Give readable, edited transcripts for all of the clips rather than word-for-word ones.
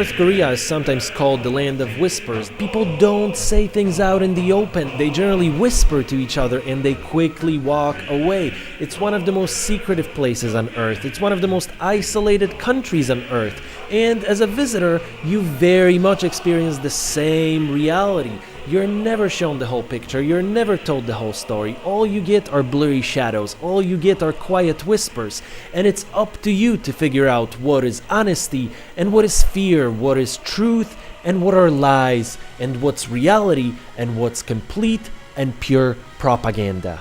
North Korea is sometimes called the land of whispers. People don't say things out in the open. They generally whisper to each other and they quickly walk away. It's one of the most secretive places on Earth. It's one of the most isolated countries on Earth. And as a visitor, you very much experience the same reality. You're never shown the whole picture, you're never told the whole story. All you get are blurry shadows, all you get are quiet whispers. And it's up to you to figure out what is honesty and what is fear, what is truth and what are lies, and what's reality and what's complete and pure propaganda.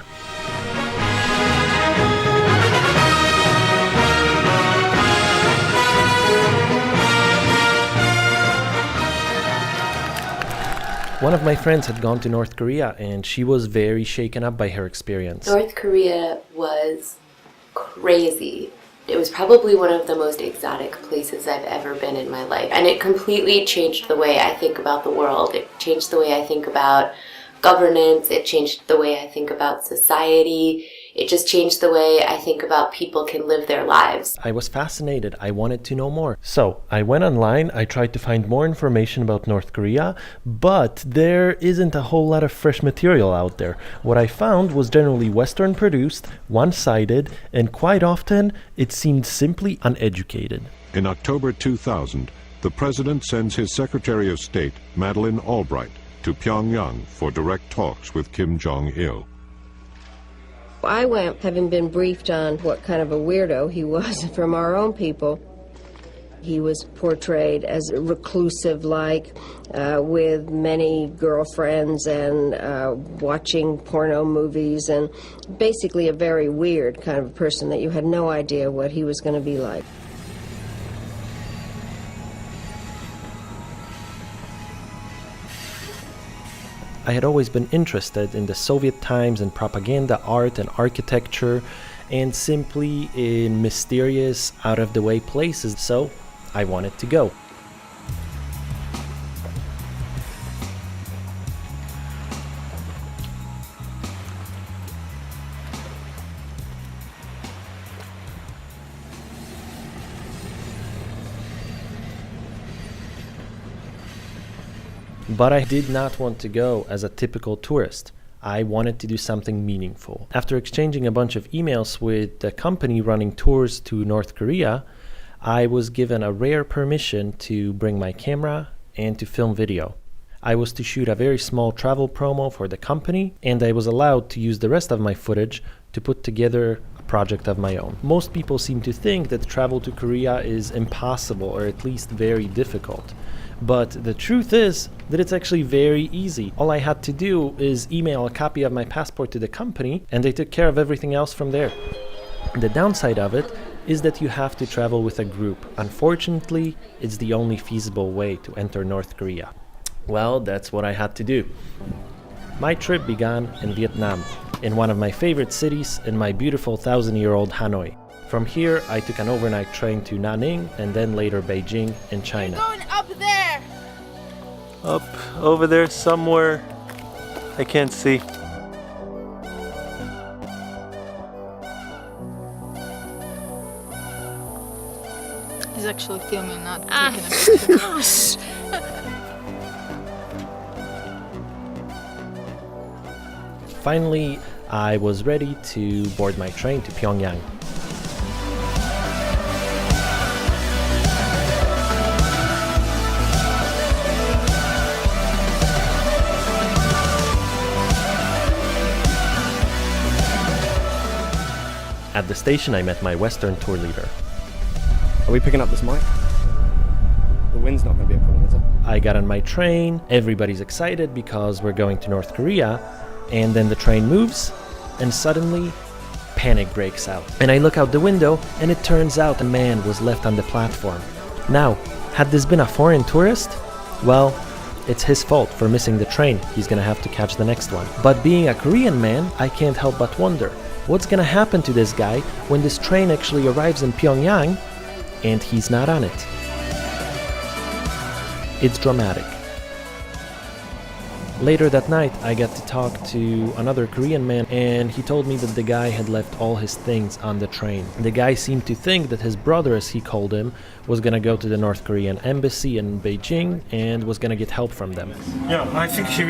One of my friends had gone to North Korea and she was very shaken up by her experience. North Korea was crazy. It was probably one of the most exotic places I've ever been in my life. And it completely changed the way I think about the world. It changed the way I think about governance. It changed the way I think about society. It just changed the way I think about people can live their lives. I was fascinated. I wanted to know more. So I went online. I tried to find more information about North Korea, but there isn't a whole lot of fresh material out there. What I found was generally Western produced, one-sided, and quite often it seemed simply uneducated. In October 2000, the president sends his Secretary of State, Madeleine Albright, to Pyongyang for direct talks with Kim Jong-il. I went having been briefed on what kind of a weirdo he was from our own people. He was portrayed as reclusive-like, with many girlfriends and watching porno movies, and basically a very weird kind of person that you had no idea what he was going to be like. I had always been interested in the Soviet times and propaganda, art and architecture, and simply in mysterious, out-of-the-way places, so I wanted to go. But I did not want to go as a typical tourist. I wanted to do something meaningful. After exchanging a bunch of emails with the company running tours to North Korea, I was given a rare permission to bring my camera and to film video. I was to shoot a very small travel promo for the company, and I was allowed to use the rest of my footage to put together a project of my own. Most people seem to think that travel to Korea is impossible, or at least very difficult. But the truth is that it's actually very easy. All I had to do is email a copy of my passport to the company, and they took care of everything else from there. The downside of it is that you have to travel with a group. Unfortunately, it's the only feasible way to enter North Korea. Well, that's what I had to do. My trip began in Vietnam, in one of my favorite cities, in my beautiful 1,000-year-old Hanoi. From here, I took an overnight train to Nanning and then later Beijing in China. We're going up there! Up over there somewhere. I can't see. He's actually filming, not taking a picture. Finally, I was ready to board my train to Pyongyang. At the station, I met my Western tour leader. Are we picking up this mic? The wind's not going to be a problem, is it? I got on my train. Everybody's excited because we're going to North Korea. And then the train moves, and suddenly, panic breaks out. And I look out the window, and it turns out a man was left on the platform. Now, had this been a foreign tourist? Well, it's his fault for missing the train. He's gonna have to catch the next one. But being a Korean man, I can't help but wonder, what's gonna happen to this guy when this train actually arrives in Pyongyang and he's not on it? It's dramatic. Later that night, I got to talk to another Korean man, and he told me that the guy had left all his things on the train. The guy seemed to think that his brother, as he called him, was gonna go to the North Korean embassy in Beijing and was gonna get help from them. Yeah, I think he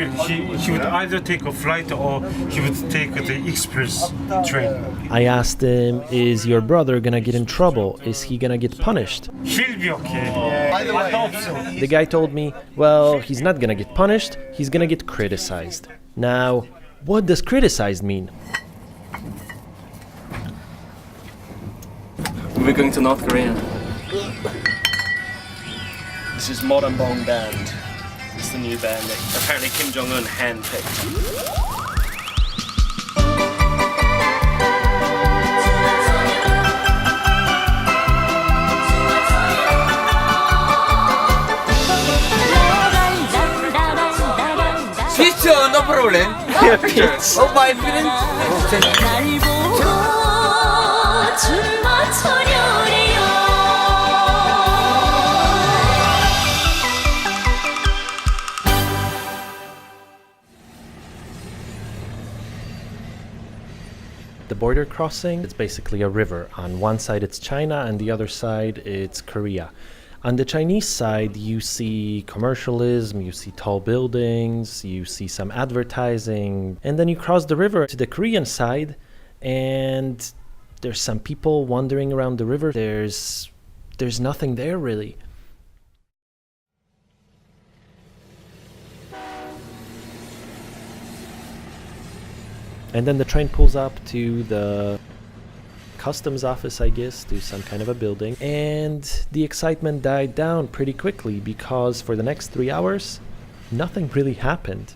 would either take a flight or he would take the express train. I asked him, is your brother gonna get in trouble? Is he gonna get punished? He'll be okay. I hope so. The guy told me, well, he's not gonna get punished, he's gonna get criticized. Now, what does criticized mean? We're going to North Korea. This is Modern Bong Band. It's the new band that apparently Kim Jong-un handpicked. Picture, no problem. Oh, my feeling. The border crossing, it's basically a river. On one side it's China and the other side it's Korea. On the Chinese side, you see commercialism, you see tall buildings, you see some advertising, and then you cross the river to the Korean side, and there's some people wandering around the river. There's nothing there really. And then the train pulls up to the customs office, I guess, to some kind of a building. And the excitement died down pretty quickly because for the next 3 hours, nothing really happened.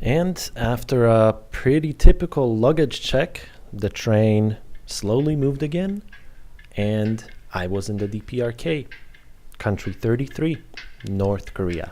And after a pretty typical luggage check, the train slowly moved again, and I was in the DPRK. Country 33, North Korea.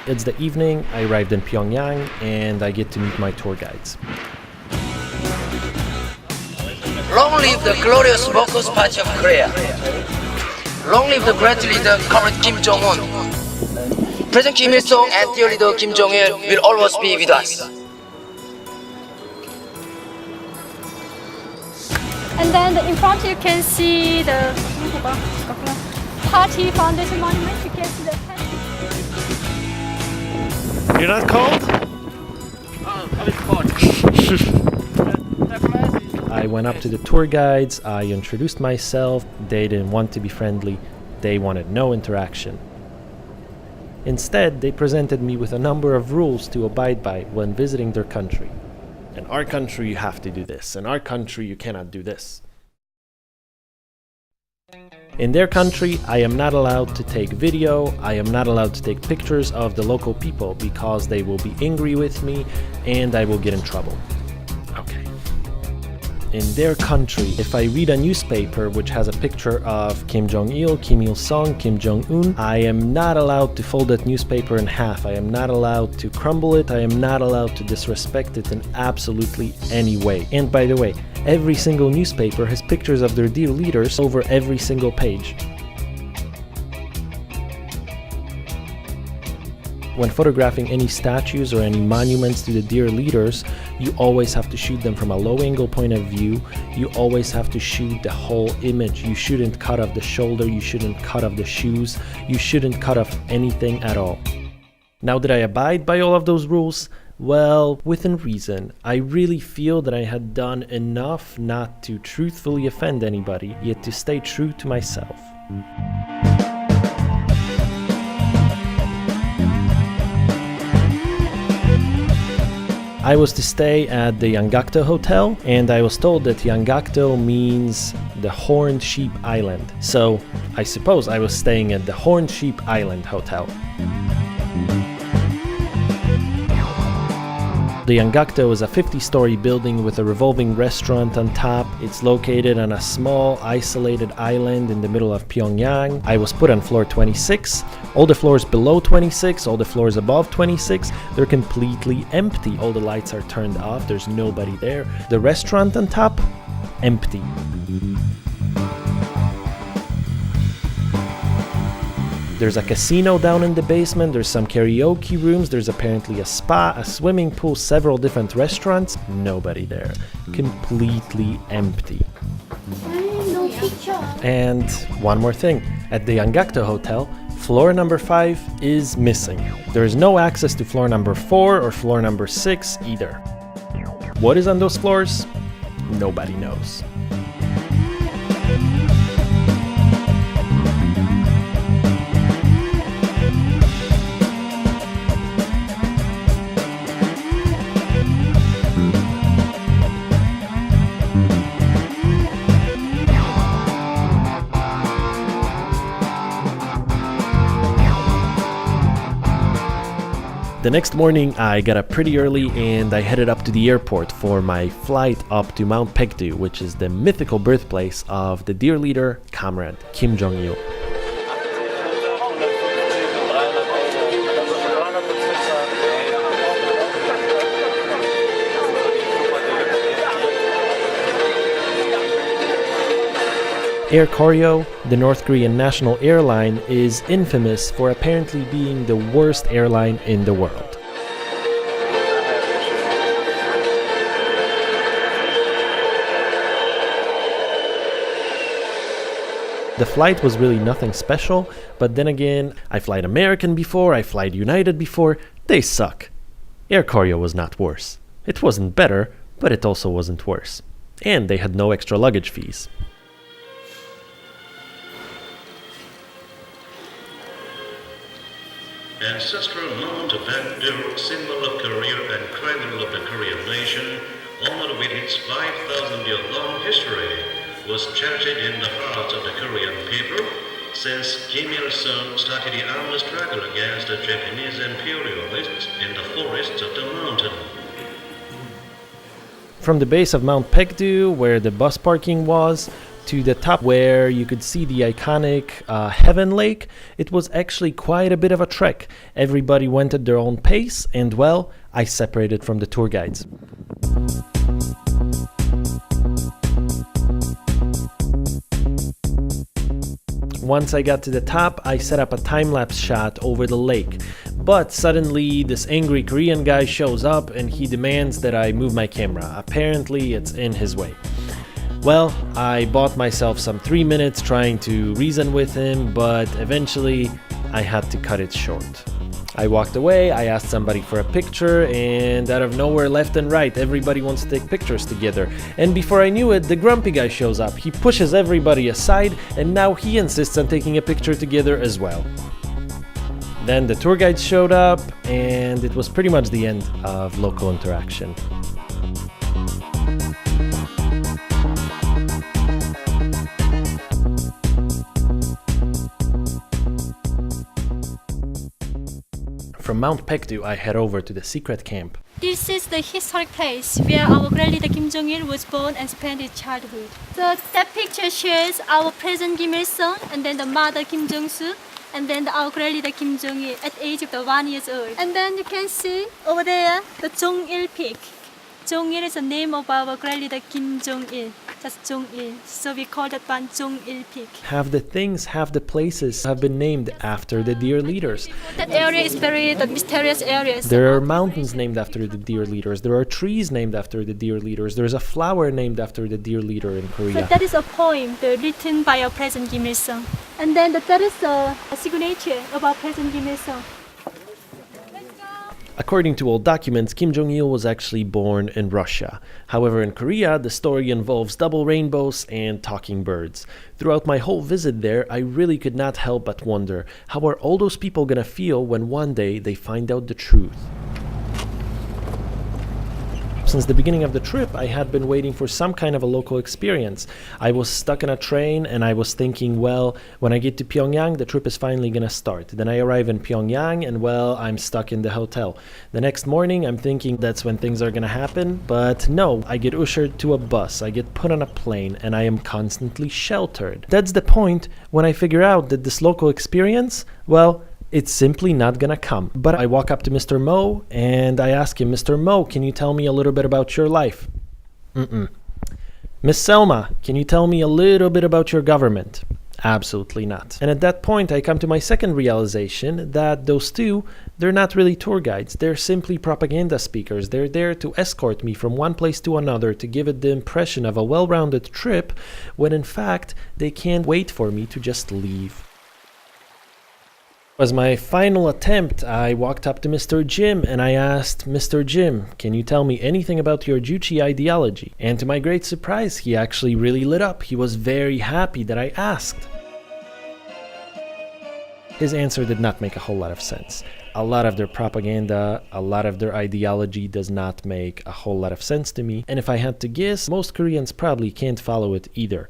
It's the evening, I arrived in Pyongyang, and I get to meet my tour guides. Long live the glorious Workers' Party of Korea. Long live the great leader, current Kim Jong-un. President Kim Il-sung and dear leader Kim Jong-il will always be with us. And then in front you can see the Party Foundation Monument. You can see the You're not cold? A bit cold. I went up to the tour guides, I introduced myself, they didn't want to be friendly, they wanted no interaction. Instead, they presented me with a number of rules to abide by when visiting their country. In our country you have to do this, in our country you cannot do this. In their country, I am not allowed to take video, I am not allowed to take pictures of the local people because they will be angry with me and I will get in trouble. Okay. in their country, if I read a newspaper which has a picture of Kim Jong-il, Kim Il-sung, Kim Jong-un, I am not allowed to fold that newspaper in half. I am not allowed to crumble it. I am not allowed to disrespect it in absolutely any way. And by the way, every single newspaper has pictures of their dear leaders over every single page. When photographing any statues or any monuments to the dear leaders, you always have to shoot them from a low-angle point of view. You always have to shoot the whole image. You shouldn't cut off the shoulder, you shouldn't cut off the shoes, you shouldn't cut off anything at all. Now, did I abide by all of those rules? Well, within reason. I really feel that I had done enough not to truthfully offend anybody, yet to stay true to myself. I was to stay at the Yangakto Hotel, and I was told that Yangakto means the Horned Sheep Island. So I suppose I was staying at the Horned Sheep Island Hotel. The Yangakto is a 50-story building with a revolving restaurant on top. It's located on a small, isolated island in the middle of Pyongyang. I was put on floor 26. All the floors below 26, all the floors above 26, they're completely empty. All the lights are turned off, there's nobody there. The restaurant on top, empty. There's a casino down in the basement, there's some karaoke rooms, there's apparently a spa, a swimming pool, several different restaurants. Nobody there. Completely empty. And one more thing. At the Yangakto Hotel, floor number 5 is missing. There is no access to floor number 4 or floor number 6 either. What is on those floors? Nobody knows. The next morning I got up pretty early and I headed up to the airport for my flight up to Mount Paektu, which is the mythical birthplace of the dear leader, comrade Kim Jong-il. Air Koryo, the North Korean national airline, is infamous for apparently being the worst airline in the world. The flight was really nothing special, but then again, I flight American before, I flight United before, they suck. Air Koryo was not worse. It wasn't better, but it also wasn't worse. And they had no extra luggage fees. Ancestral Mount Paektu, symbol of Korea and cradle of the Korean nation, honored with its 5,000-year-long history, was cherished in the hearts of the Korean people since Kim Il-sung started the armed struggle against the Japanese imperialists in the forests of the mountain. From the base of Mount Paektu, where the bus parking was, to the top where you could see the iconic Heaven Lake, it was actually quite a bit of a trek. Everybody went at their own pace, and well, I separated from the tour guides. Once I got to the top, I set up a time-lapse shot over the lake. But suddenly, this angry Korean guy shows up and he demands that I move my camera. Apparently, it's in his way. Well, I bought myself some 3 minutes trying to reason with him, but eventually I had to cut it short. I walked away, I asked somebody for a picture, and out of nowhere, left and right, everybody wants to take pictures together. And before I knew it, the grumpy guy shows up. He pushes everybody aside, and now he insists on taking a picture together as well. Then the tour guides showed up, and it was pretty much the end of local interaction. From Mount Paektu, I head over to the secret camp. This is the historic place where our great leader Kim Jong-il was born and spent his childhood. So that picture shows our President Kim Il-sung and then the mother Kim Jong-soo and then our great leader Kim Jong-il at the age of 1 year old. And then you can see over there the Jong-il Peak. Jong-il is the name of our great leader Kim Jong-il. That's Jong-il. So we call that one Jong-il Peak. Half the things, half the places have been named after the dear leaders. That area is very mysterious area. There are mountains named after the dear leaders. There are trees named after the dear leaders. There's a flower named after the dear leader in Korea. So that is a poem written by our President Kim Il-sung. And then that is a signature of our President Kim Il-sung. According to old documents, Kim Jong-il was actually born in Russia. However, in Korea, the story involves double rainbows and talking birds. Throughout my whole visit there, I really could not help but wonder, how are all those people gonna feel when one day they find out the truth? Since the beginning of the trip, I had been waiting for some kind of a local experience. I was stuck in a train and I was thinking, well, when I get to Pyongyang, the trip is finally gonna start. Then I arrive in Pyongyang and, well, I'm stuck in the hotel. The next morning, I'm thinking that's when things are gonna happen, but no, I get ushered to a bus, I get put on a plane, and I am constantly sheltered. That's the point when I figure out that this local experience, well, it's simply not gonna come. But I walk up to Mr. Mo and I ask him, Mr. Mo, can you tell me a little bit about your life? Miss Selma, can you tell me a little bit about your government? Absolutely not. And at that point, I come to my second realization that those two, they're not really tour guides. They're simply propaganda speakers. They're there to escort me from one place to another to give it the impression of a well-rounded trip, when in fact, they can't wait for me to just leave. As my final attempt, I walked up to Mr. Jim and I asked, Mr. Jim, can you tell me anything about your Juche ideology? And to my great surprise, he actually really lit up. He was very happy that I asked. His answer did not make a whole lot of sense. A lot of their propaganda, a lot of their ideology does not make a whole lot of sense to me. And if I had to guess, most Koreans probably can't follow it either.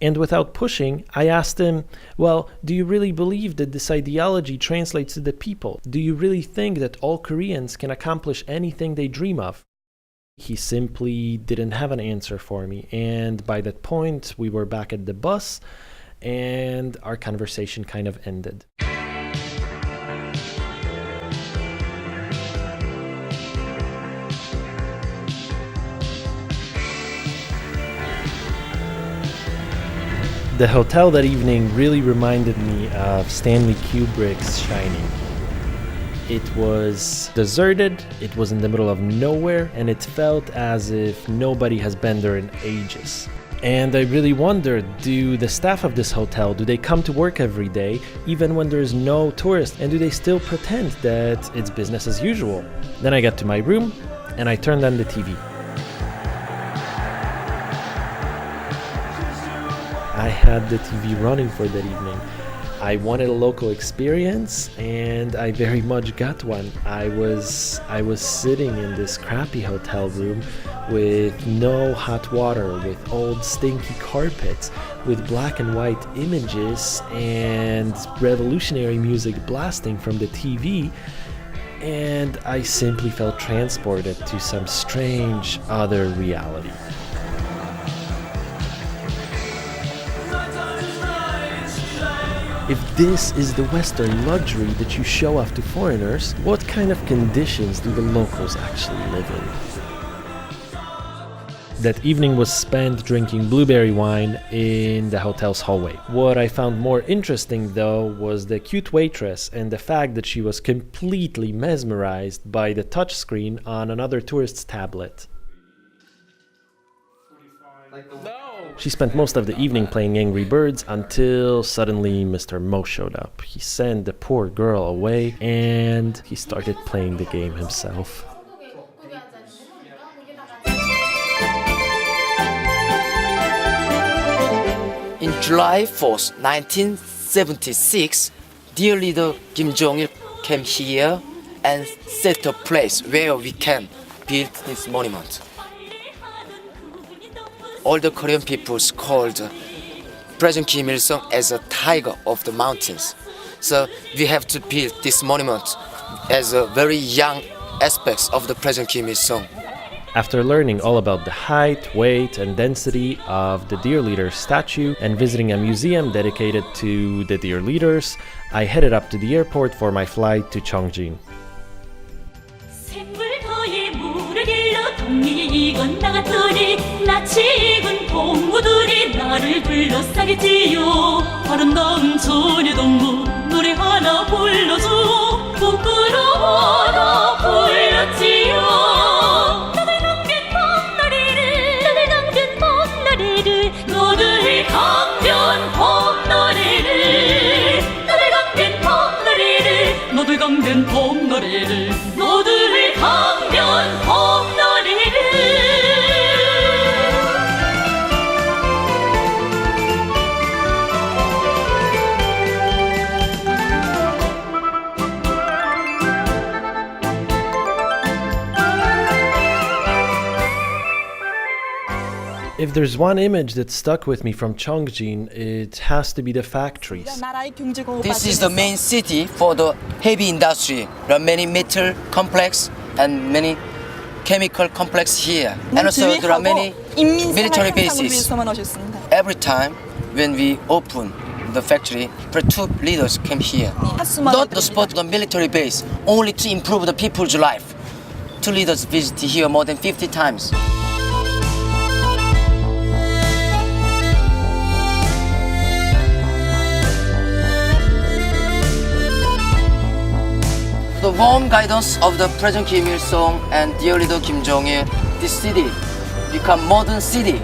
And without pushing, I asked him, well, do you really believe that this ideology translates to the people? Do you really think that all Koreans can accomplish anything they dream of? He simply didn't have an answer for me. And by that point, we were back at the bus and our conversation kind of ended. The hotel that evening really reminded me of Stanley Kubrick's Shining. It was deserted, it was in the middle of nowhere, and it felt as if nobody has been there in ages. And I really wondered, do the staff of this hotel, do they come to work every day, even when there's no tourists, and do they still pretend that it's business as usual? Then I got to my room, and I turned on the TV. I had the TV running for that evening. I wanted a local experience, and I very much got one. I was sitting in this crappy hotel room with no hot water, with old stinky carpets, with black and white images and revolutionary music blasting from the TV, and I simply felt transported to some strange other reality. If this is the Western luxury that you show off to foreigners, what kind of conditions do the locals actually live in? That evening was spent drinking blueberry wine in the hotel's hallway. What I found more interesting, though, was the cute waitress and the fact that she was completely mesmerized by the touchscreen on another tourist's tablet. She spent most of the evening playing Angry Birds until suddenly Mr. Mo showed up. He sent the poor girl away and he started playing the game himself. In July 4th, 1976, dear leader Kim Jong-il came here and set a place where we can build his monument. All the Korean peoples called President Kim Il-sung as a tiger of the mountains. So we have to build this monument as a very young aspects of the President Kim Il-sung. After learning all about the height, weight, and density of the deer leader statue and visiting a museum dedicated to the deer leaders, I headed up to the airport for my flight to Cheongjin. If there's one image that stuck with me from Cheongjin, it has to be the factories. This is the main city for the heavy industry. There are many metal complex and many chemical complex here. And also there are many military bases. Every time when we open the factory, the two leaders came here. Not to support the military base, only to improve the people's life. Two leaders visited here more than 50 times. The warm guidance of the President Kim Il-sung and dear leader Kim Jong-il, this city become modern city.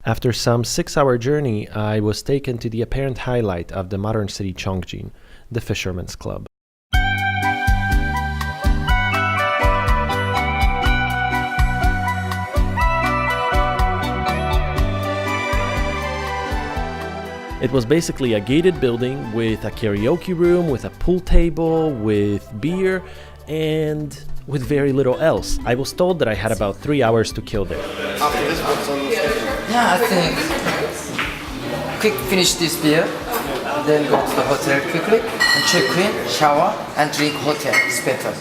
After some 6-hour journey, I was taken to the apparent highlight of the modern city Cheongjin, the Fisherman's Club. It was basically a gated building with a karaoke room, with a pool table, with beer, and with very little else. I was told that I had about 3 hours to kill there. After this, what's on the schedule? Yeah, I think quick finish this beer, then go to the hotel quickly and check in, shower, and drink hotel. It's better.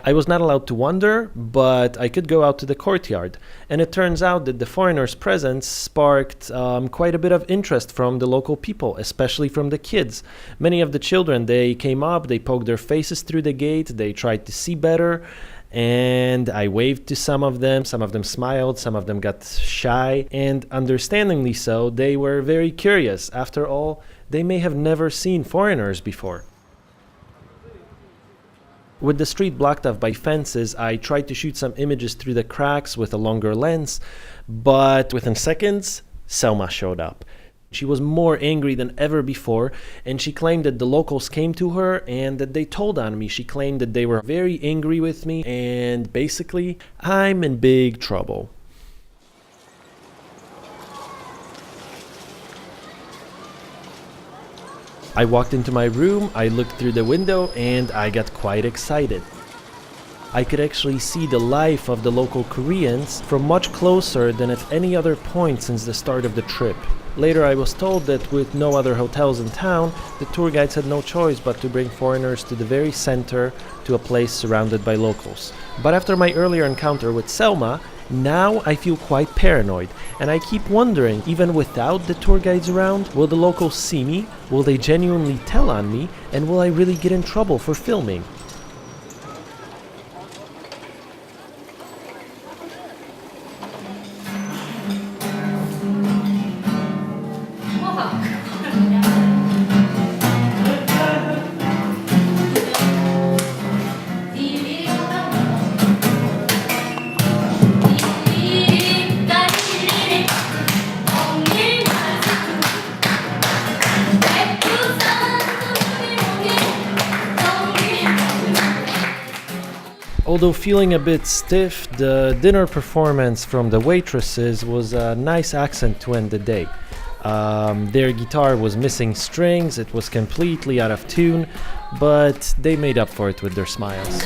I was not allowed to wander, but I could go out to the courtyard. And it turns out that the foreigners' presence sparked quite a bit of interest from the local people, especially from the kids. Many of the children, they came up, they poked their faces through the gate, they tried to see better, and I waved to some of them smiled, some of them got shy, and understandingly so, they were very curious. After all, they may have never seen foreigners before. With the street blocked off by fences, I tried to shoot some images through the cracks with a longer lens, but within seconds, Selma showed up. She was more angry than ever before, and she claimed that the locals came to her and that they told on me. She claimed that they were very angry with me, and basically, I'm in big trouble. I walked into my room, I looked through the window, and I got quite excited. I could actually see the life of the local Koreans from much closer than at any other point since the start of the trip. Later I was told that with no other hotels in town, the tour guides had no choice but to bring foreigners to the very center, to a place surrounded by locals. But after my earlier encounter with Selma, now I feel quite paranoid, and I keep wondering, even without the tour guides around, will the locals see me, will they genuinely tell on me, and will I really get in trouble for filming? Although feeling a bit stiff, the dinner performance from the waitresses was a nice accent to end the day. Their guitar was missing strings, it was completely out of tune, but they made up for it with their smiles.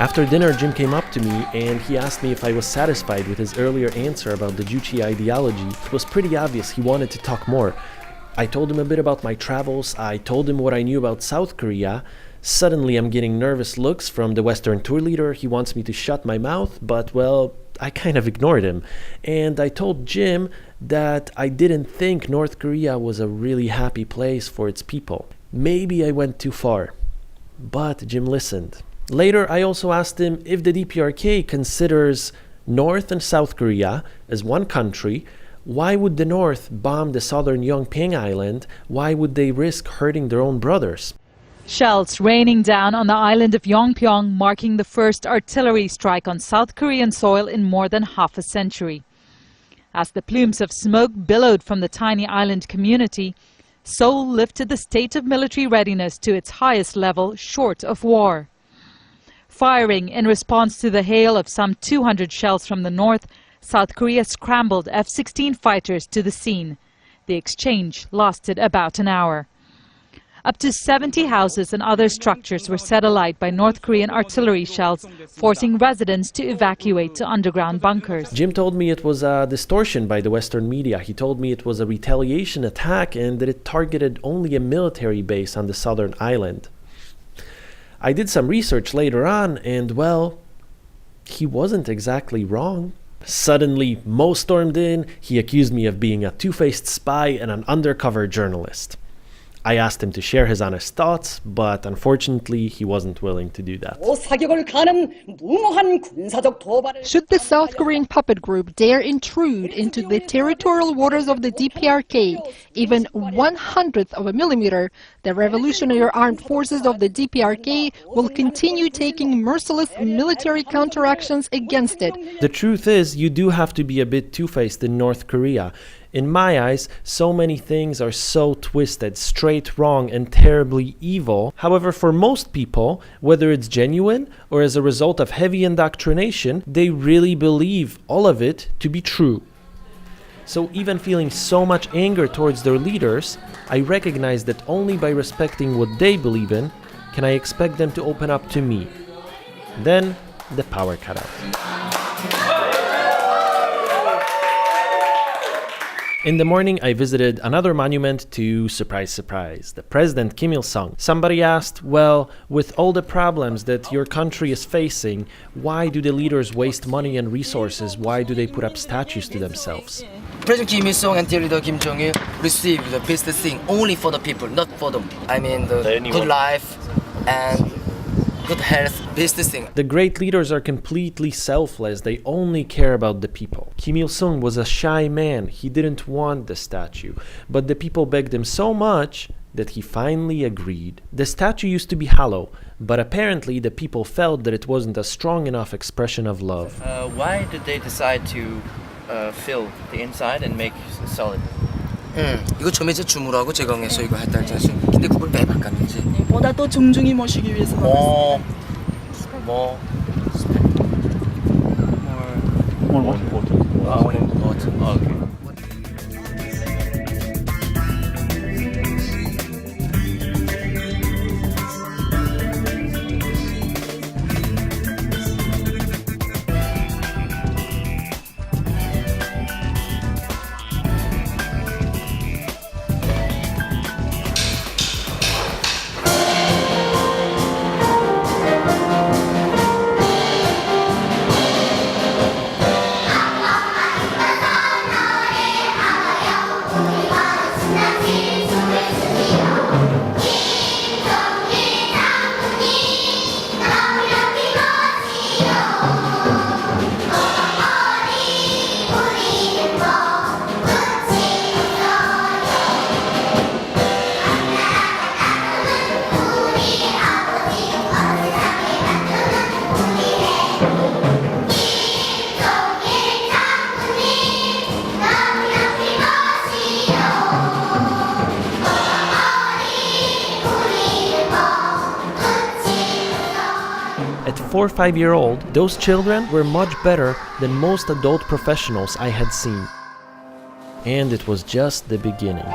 After dinner, Jim came up to me and he asked me if I was satisfied with his earlier answer about the Juche ideology. It was pretty obvious he wanted to talk more. I told him a bit about my travels, I told him what I knew about South Korea. Suddenly I'm getting nervous looks from the Western tour leader. He wants me to shut my mouth, but well, I kind of ignored him. And I told Jim that I didn't think North Korea was a really happy place for its people. Maybe I went too far, but Jim listened. Later, I also asked him if the DPRK considers North and South Korea as one country, why would the North bomb the southern Yongpyong Island? Why would they risk hurting their own brothers? Shells raining down on the island of Yongpyong, marking the first artillery strike on South Korean soil in more than half a century. As the plumes of smoke billowed from the tiny island community, Seoul lifted the state of military readiness to its highest level short of war. Firing in response to the hail of some 200 shells from the north, South Korea scrambled F-16 fighters to the scene. The exchange lasted about an hour. Up to 70 houses and other structures were set alight by North Korean artillery shells, forcing residents to evacuate to underground bunkers. Jim told me it was a distortion by the Western media. He told me it was a retaliation attack and that it targeted only a military base on the southern island. I did some research later on and, well, he wasn't exactly wrong. Suddenly, Mo stormed in. He accused me of being a two-faced spy and an undercover journalist. I asked him to share his honest thoughts, but unfortunately, he wasn't willing to do that. Should the South Korean puppet group dare intrude into the territorial waters of the DPRK, even 1/100th of a millimeter, the Revolutionary Armed Forces of the DPRK will continue taking merciless military counteractions against it. The truth is, you do have to be a bit two-faced in North Korea. In my eyes, so many things are so twisted, straight wrong, and terribly evil. However, for most people, whether it's genuine or as a result of heavy indoctrination, they really believe all of it to be true. So even feeling so much anger towards their leaders, I recognize that only by respecting what they believe in can I expect them to open up to me. Then the power cut out. In the morning, I visited another monument to, surprise, surprise, the President Kim Il-sung. Somebody asked, well, with all the problems that your country is facing, why do the leaders waste money and resources? Why do they put up statues to themselves? President Kim Il-sung and dear leader Kim Jong-il received the best thing only for the people, not for them. I mean, the good life and good health, best thing. The great leaders are completely selfless. They only care about the people. Kim Il-sung was a shy man. He didn't want the statue. But the people begged him so much that he finally agreed. The statue used to be hollow, but apparently the people felt that it wasn't a strong enough expression of love. Why did they decide to fill the inside and make solid? 이거 처음에 주무라고 제공해서 이거 했다 했지. 근데 그걸 왜 바꿨는지. 보다 또 정중히 모시기 위해서. More important. More important. Okay. 4 or 5 year old, those children were much better than most adult professionals I had seen. And it was just the beginning.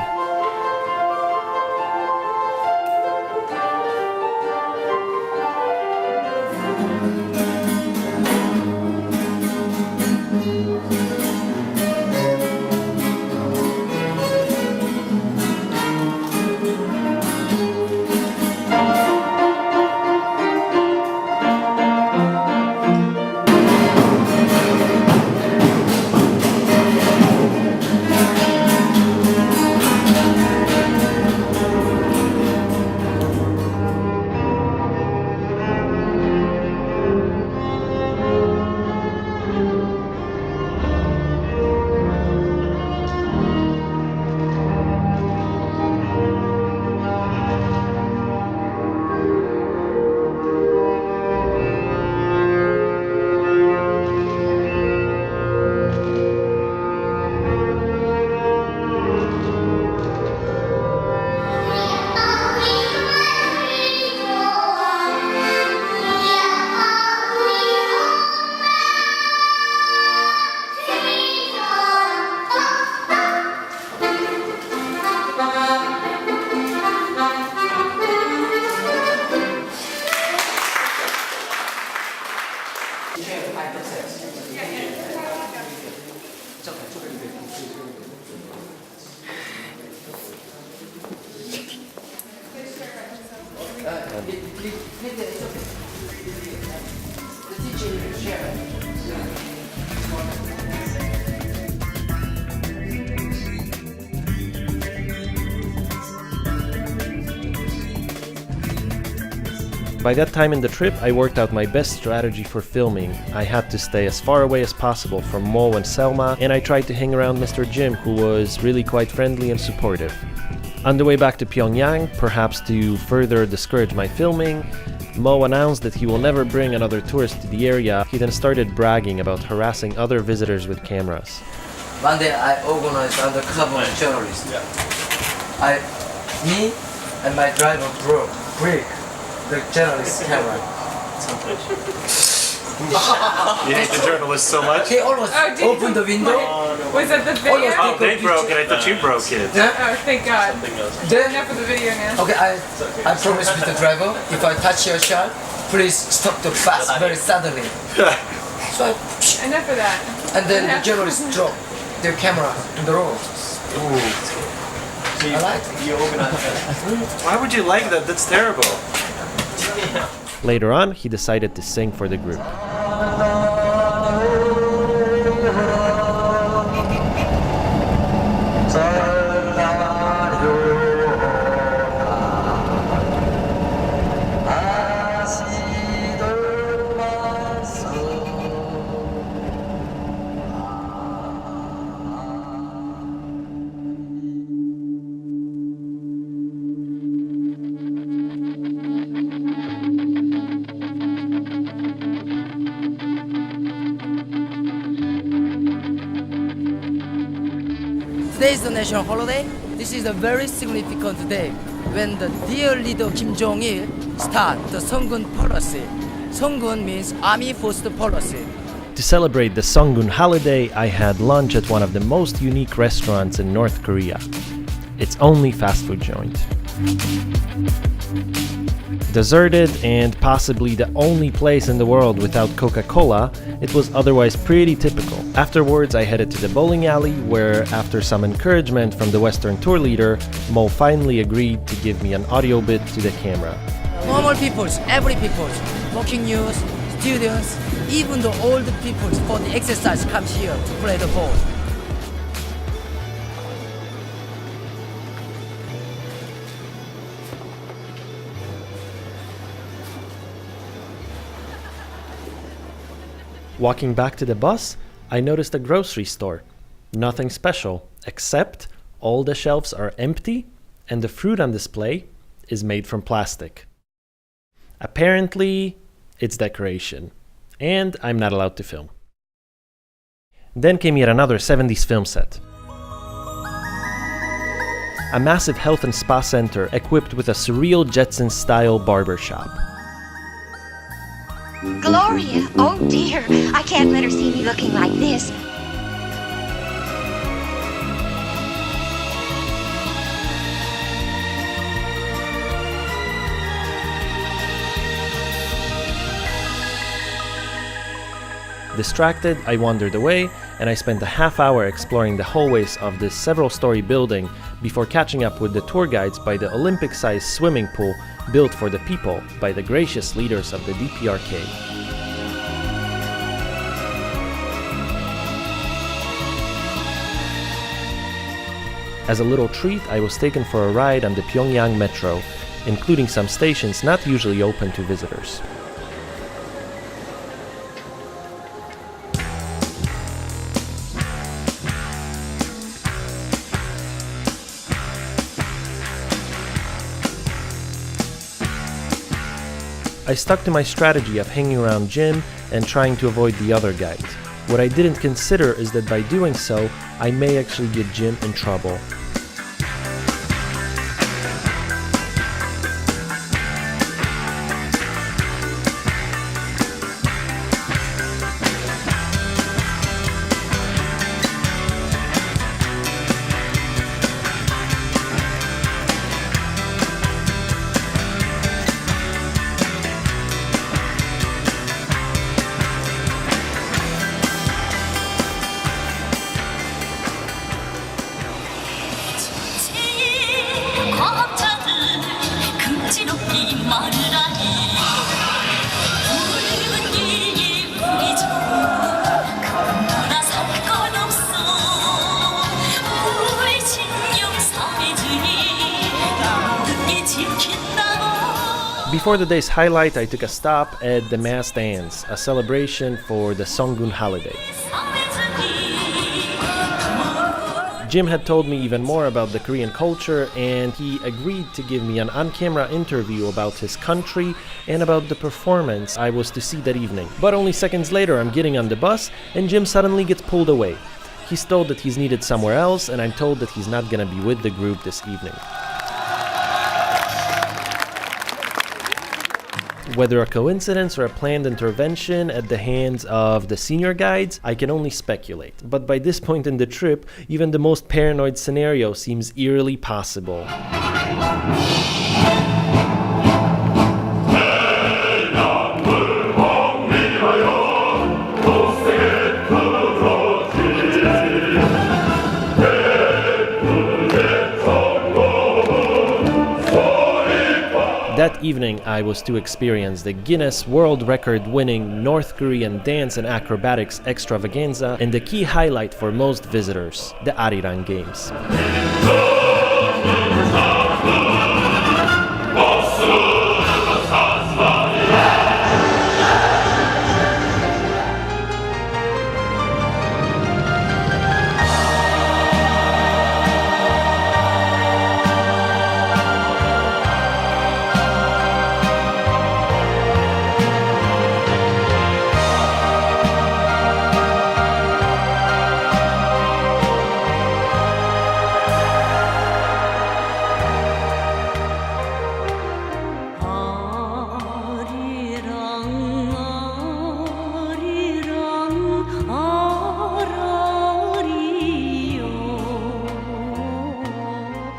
By that time in the trip, I worked out my best strategy for filming. I had to stay as far away as possible from Mo and Selma, and I tried to hang around Mr. Jim, who was really quite friendly and supportive. On the way back to Pyongyang, perhaps to further discourage my filming, Mo announced that he will never bring another tourist to the area. He then started bragging about harassing other visitors with cameras. One day I organized undercover journalist. Me and my driver break the journalist's camera. You hate the journalist so much? He almost opened the window. Was that the video? Oh, they broke it. I thought you broke it. Oh, thank God. Then, Enough of the video now. okay, I promise with the driver, if I touch your shot, please stop the bus very suddenly. So Enough of that. and then the journalists dropped their camera in the road. I like it. Why would you like that? That's terrible. Later on, he decided to sing for the group. Today is the national holiday. This is a very significant day when the dear leader Kim Jong-il start the Sungun policy. Sungun means Army First policy. To celebrate the Sungun holiday, I had lunch at one of the most unique restaurants in North Korea. Its only fast food joint. Deserted and possibly the only place in the world without Coca-Cola, it was otherwise pretty typical. Afterwards, I headed to the bowling alley where, after some encouragement from the Western tour leader, Mo finally agreed to give me an audio bit to the camera. Normal peoples, every peoples, working youth, students, even the old peoples for the exercise come here to play the ball. Walking back to the bus, I noticed a grocery store. Nothing special, except all the shelves are empty and the fruit on display is made from plastic. Apparently, it's decoration, and I'm not allowed to film. Then came yet another 70s film set. A massive health and spa center equipped with a surreal Jetsons-style barber shop. Gloria, oh dear, I can't let her see me looking like this. Distracted, I wandered away, and I spent a half hour exploring the hallways of this several-story building before catching up with the tour guides by the Olympic-sized swimming pool built for the people by the gracious leaders of the DPRK. As a little treat, I was taken for a ride on the Pyongyang Metro, including some stations not usually open to visitors. I stuck to my strategy of hanging around Jim and trying to avoid the other guides. What I didn't consider is that by doing so, I may actually get Jim in trouble. Before the day's highlight, I took a stop at the Mass Dance, a celebration for the Songun holiday. Jim had told me even more about the Korean culture, and he agreed to give me an on-camera interview about his country and about the performance I was to see that evening. But only seconds later, I'm getting on the bus, and Jim suddenly gets pulled away. He's told that he's needed somewhere else, and I'm told that he's not gonna be with the group this evening. Whether a coincidence or a planned intervention at the hands of the senior guides, I can only speculate. But by this point in the trip, even the most paranoid scenario seems eerily possible. That evening, I was to experience the Guinness World Record-winning North Korean dance and acrobatics extravaganza and the key highlight for most visitors, the Arirang Games.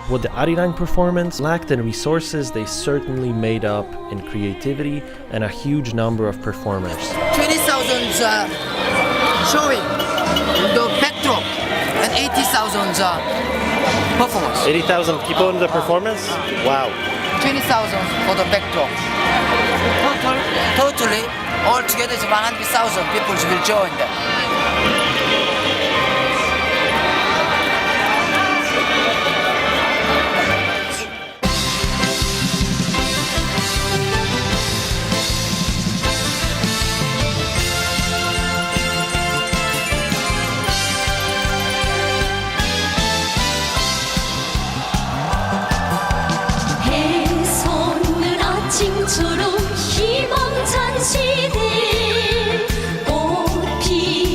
What the Arirang performance lacked in resources, they certainly made up in creativity and a huge number of performers. 20,000 showing the backdrop and 80,000 performers. 80,000 people in the performance? Wow. 20,000 for the backdrop. Totally, altogether it's 100,000 people will join them. 희망 잔치들 꽃 피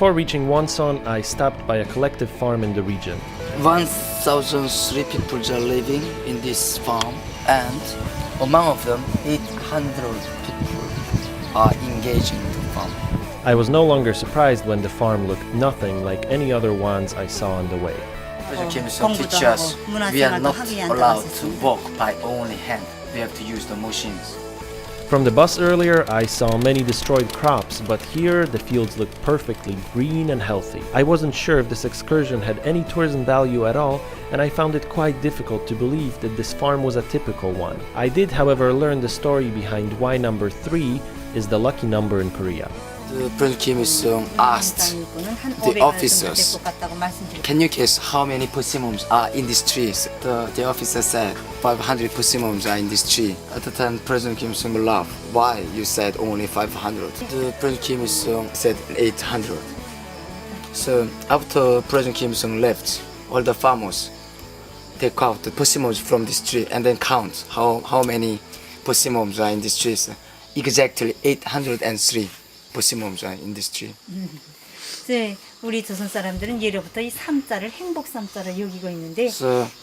Before reaching Wonsan, I stopped by a collective farm in the region. 1,003 people are living in this farm, and among of them, 800 people are engaged in the farm. I was no longer surprised when the farm looked nothing like any other ones I saw on the way. President Kim Il-sung teaches us we are not allowed to walk by only hand. We have to use the machines. From the bus earlier, I saw many destroyed crops, but here the fields looked perfectly green and healthy. I wasn't sure if this excursion had any tourism value at all, and I found it quite difficult to believe that this farm was a typical one. I did, however, learn the story behind why number 3 is the lucky number in Korea. President Kim Il-sung asked the officers, "Can you guess how many persimmons are in these trees?" The officer said, 500 persimmons are in this tree. At the time, President Kim Il-sung laughed. "Why? You said only 500. The President Kim Il-sung said 800. So after President Kim Il-sung left, all the farmers take out the persimmons from this tree and then count how many persimmons are in this tree. Exactly 803. persimmons are in this tree. 이제 우리 조선 사람들은 예로부터 이 삼자를 행복 삼자로 여기고 있는데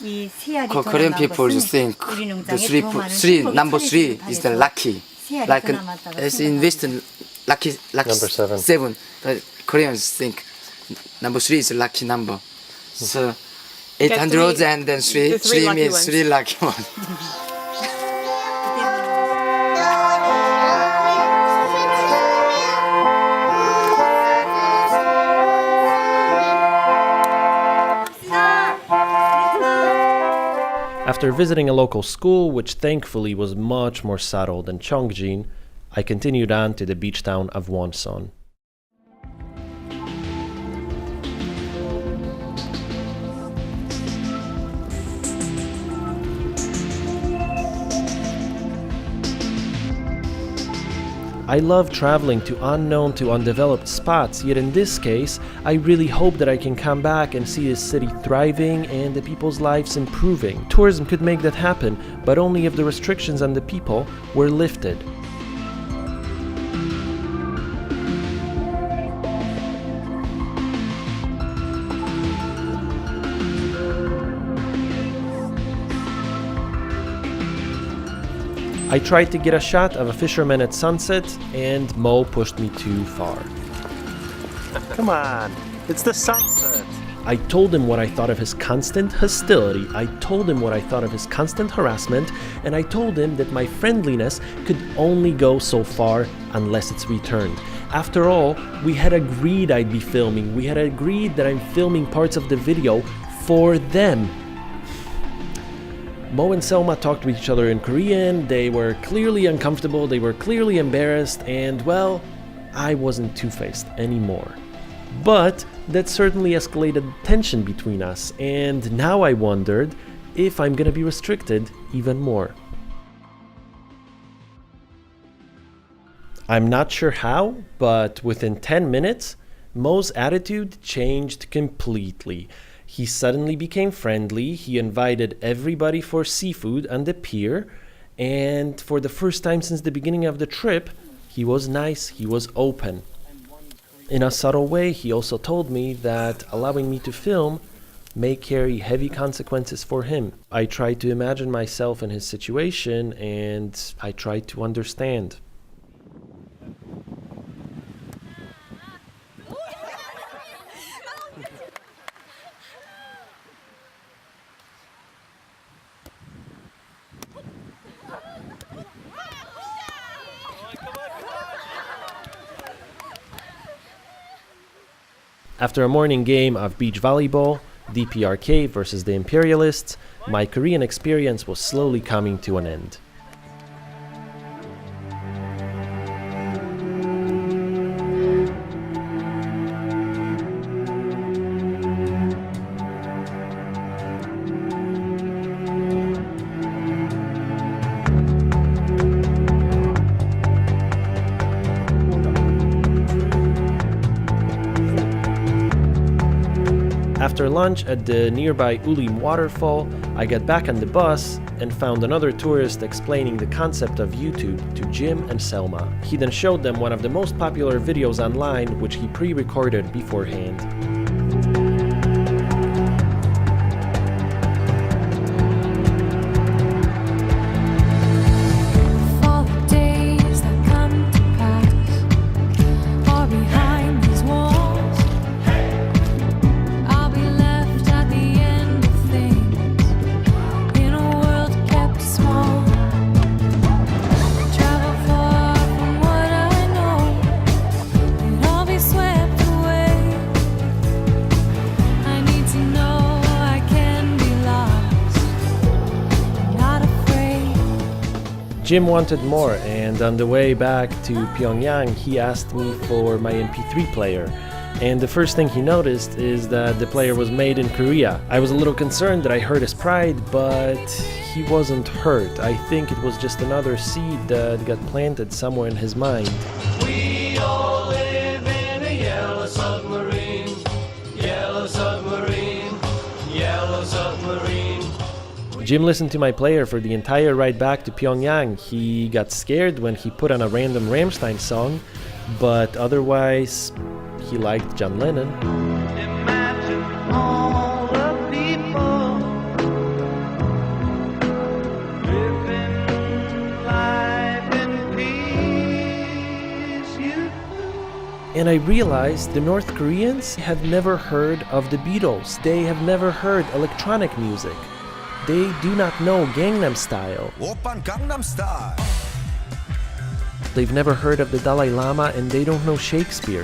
이 세알이 더 Korean people think the number three is the lucky, like as in Western lucky number 7. 7. The Koreans think number 3 is a lucky number. So 800 and then 3 means 3 lucky ones. After visiting a local school, which thankfully was much more subtle than Cheongjin, I continued on to the beach town of Wonsan. I love traveling to unknown to undeveloped spots, yet in this case, I really hope that I can come back and see this city thriving and the people's lives improving. Tourism could make that happen, but only if the restrictions on the people were lifted. I tried to get a shot of a fisherman at sunset, and Mo pushed me too far. Come on, it's the sunset. I told him what I thought of his constant hostility, I told him what I thought of his constant harassment, and I told him that my friendliness could only go so far unless it's returned. After all, we had agreed I'd be filming, we had agreed that I'm filming parts of the video for them. Mo and Selma talked to each other in Korean, they were clearly uncomfortable, they were clearly embarrassed, and well, I wasn't two-faced anymore. But that certainly escalated tension between us, and now I wondered if I'm gonna be restricted even more. I'm not sure how, but within 10 minutes, Mo's attitude changed completely. He suddenly became friendly, he invited everybody for seafood on the pier, and for the first time since the beginning of the trip, he was nice, he was open. In a subtle way, he also told me that allowing me to film may carry heavy consequences for him. I tried to imagine myself in his situation, and I tried to understand. After a morning game of beach volleyball, DPRK versus the Imperialists, my Korean experience was slowly coming to an end. After lunch at the nearby Ulim waterfall, I got back on the bus and found another tourist explaining the concept of YouTube to Jim and Selma. He then showed them one of the most popular videos online, which he pre-recorded beforehand. Jim wanted more, and on the way back to Pyongyang, he asked me for my MP3 player. And the first thing he noticed is that the player was made in Korea. I was a little concerned that I hurt his pride, but he wasn't hurt. I think it was just another seed that got planted somewhere in his mind. We all live in a yellow submarine, yellow submarine, yellow submarine. Jim listened to my player for the entire ride back to Pyongyang. He got scared when he put on a random Rammstein song, but otherwise, he liked John Lennon. Imagine all the people living life in peace. And I realized the North Koreans have never heard of the Beatles. They have never heard electronic music. They do not know Gangnam Style. Oppan Gangnam Style. They've never heard of the Dalai Lama, and they don't know Shakespeare.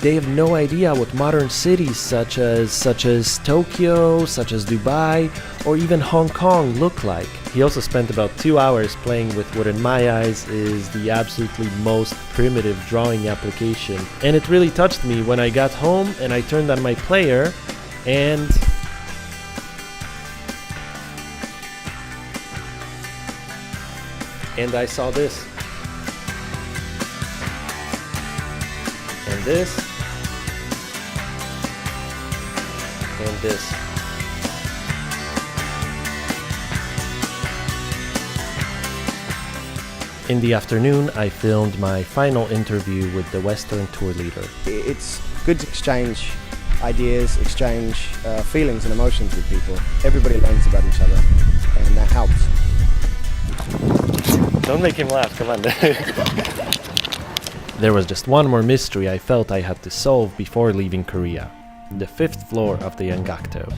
They have no idea what modern cities such as Tokyo, such as Dubai, or even Hong Kong look like. He also spent about 2 hours playing with what in my eyes is the absolutely most primitive drawing application. And it really touched me when I got home and I turned on my player and I saw this, and this, and this. In the afternoon, I filmed my final interview with the Western tour leader. It's good to exchange ideas, exchange feelings and emotions with people. Everybody learns about each other, and that helps. Don't make him laugh, come on. There was just one more mystery I felt I had to solve before leaving Korea. The 5th floor of the Yangakdo.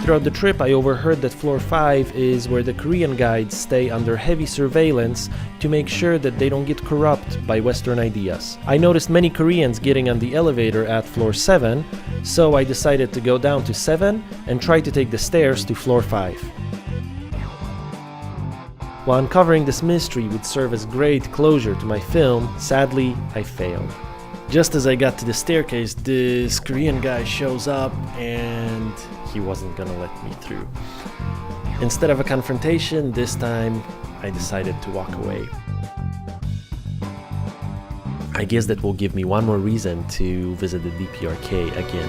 Throughout the trip, I overheard that floor 5 is where the Korean guides stay under heavy surveillance to make sure that they don't get corrupt by Western ideas. I noticed many Koreans getting on the elevator at floor 7, so I decided to go down to 7 and try to take the stairs to floor 5. While uncovering this mystery would serve as great closure to my film, sadly, I failed. Just as I got to the staircase, this Korean guy shows up and he wasn't gonna let me through. Instead of a confrontation, this time I decided to walk away. I guess that will give me one more reason to visit the DPRK again.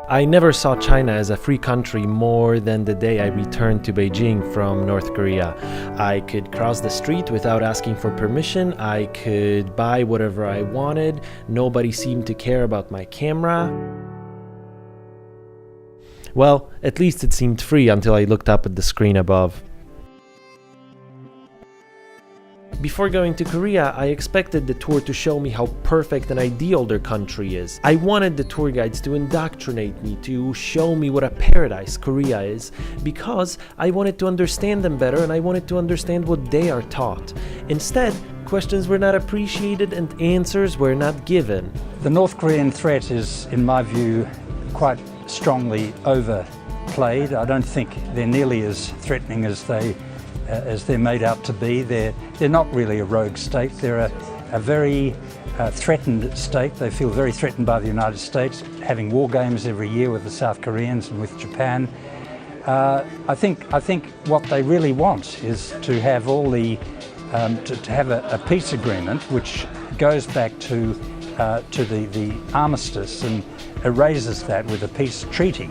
I never saw China as a free country more than the day I returned to Beijing from North Korea. I could cross the street without asking for permission. I could buy whatever I wanted. Nobody seemed to care about my camera. Well, at least it seemed free until I looked up at the screen above. Before going to Korea, I expected the tour to show me how perfect and ideal their country is. I wanted the tour guides to indoctrinate me, to show me what a paradise Korea is, because I wanted to understand them better and I wanted to understand what they are taught. Instead, questions were not appreciated and answers were not given. The North Korean threat is, in my view, quite strongly overplayed. I don't think they're nearly as threatening as they're made out to be. They're not really a rogue state. They're a very threatened state. They feel very threatened by the United States, having war games every year with the South Koreans and with Japan. I think what they really want is to have all the to have a peace agreement which goes back to the armistice and erases that with a peace treaty,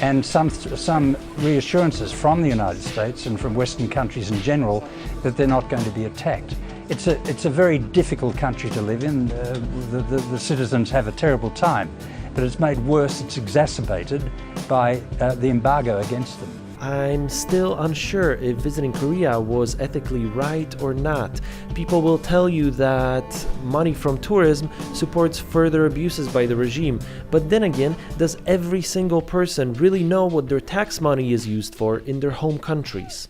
and some reassurances from the United States and from Western countries in general that they're not going to be attacked. It's a very difficult country to live in. The citizens have a terrible time, but it's made worse, it's exacerbated by the embargo against them. I'm still unsure if visiting Korea was ethically right or not. People will tell you that money from tourism supports further abuses by the regime. But then again, does every single person really know what their tax money is used for in their home countries?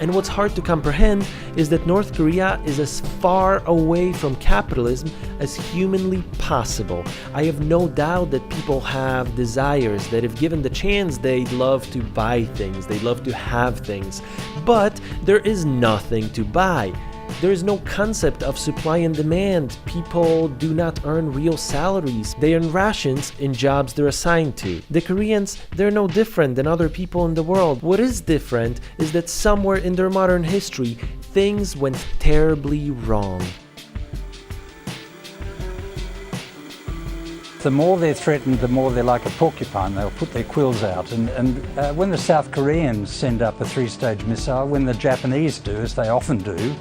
And what's hard to comprehend is that North Korea is as far away from capitalism as humanly possible. I have no doubt that people have desires, that if given the chance, they'd love to buy things, they'd love to have things. But there is nothing to buy. There is no concept of supply and demand. People do not earn real salaries. They earn rations in jobs they're assigned to. The Koreans, they're no different than other people in the world. What is different is that somewhere in their modern history, things went terribly wrong. The more they're threatened, the more they're like a porcupine. They'll put their quills out. And when the South Koreans send up a three-stage missile, when the Japanese do, as they often do,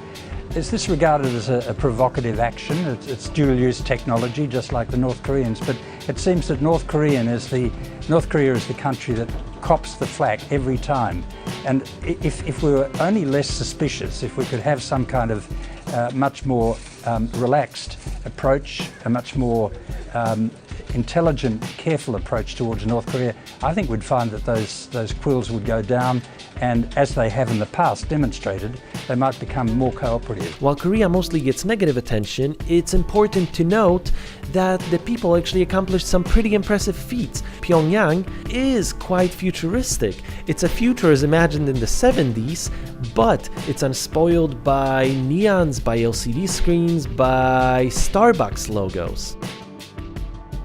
is this regarded as a provocative action? It's dual-use technology, just like the North Koreans. But it seems that North Korea is the country that cops the flak every time. And if we were only less suspicious, if we could have some kind of much more relaxed approach, a much more intelligent, careful approach towards North Korea, I think we'd find that those quills would go down, and as they have in the past demonstrated, they might become more cooperative. While Korea mostly gets negative attention, it's important to note that the people actually accomplished some pretty impressive feats. Pyongyang is quite futuristic. It's a future as imagined in the 70s, but it's unspoiled by neons, by LCD screens, by Starbucks logos.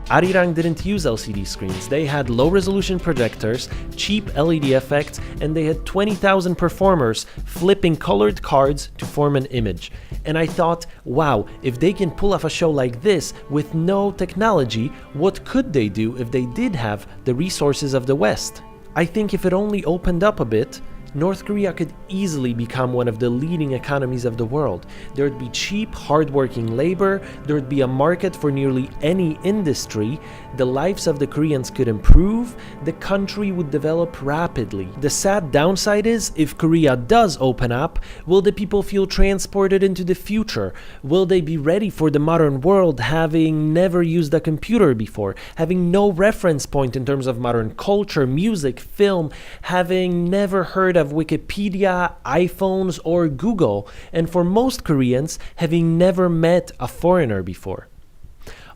Arirang didn't use LCD screens. They had low-resolution projectors, cheap LED effects, and they had 20,000 performers flipping colored cards to form an image. And I thought, wow, if they can pull off a show like this with no technology, what could they do if they did have the resources of the West? I think if it only opened up a bit, North Korea could easily become one of the leading economies of the world. There would be cheap, hardworking labor, there would be a market for nearly any industry, the lives of the Koreans could improve, the country would develop rapidly. The sad downside is, if Korea does open up, will the people feel transported into the future? Will they be ready for the modern world, having never used a computer before, having no reference point in terms of modern culture, music, film, having never heard of Wikipedia, iPhones, or Google, and for most Koreans, having never met a foreigner before?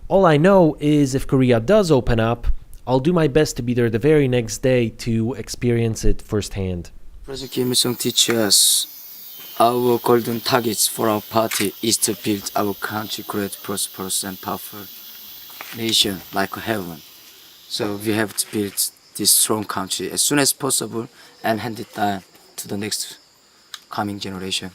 All I know is if Korea does open up, I'll do my best to be there the very next day to experience it firsthand. President Kim Il-sung teaches us our golden targets for our party is to build our country great, prosperous, and powerful nation like heaven. So we have to build this strong country as soon as possible and hand it down to the next coming generation.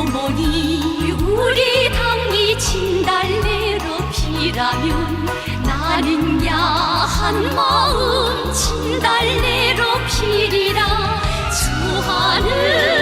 어머니 우리 당이 진달래로 피라면 나는 야한 마음 진달래로 피리라 주 하늘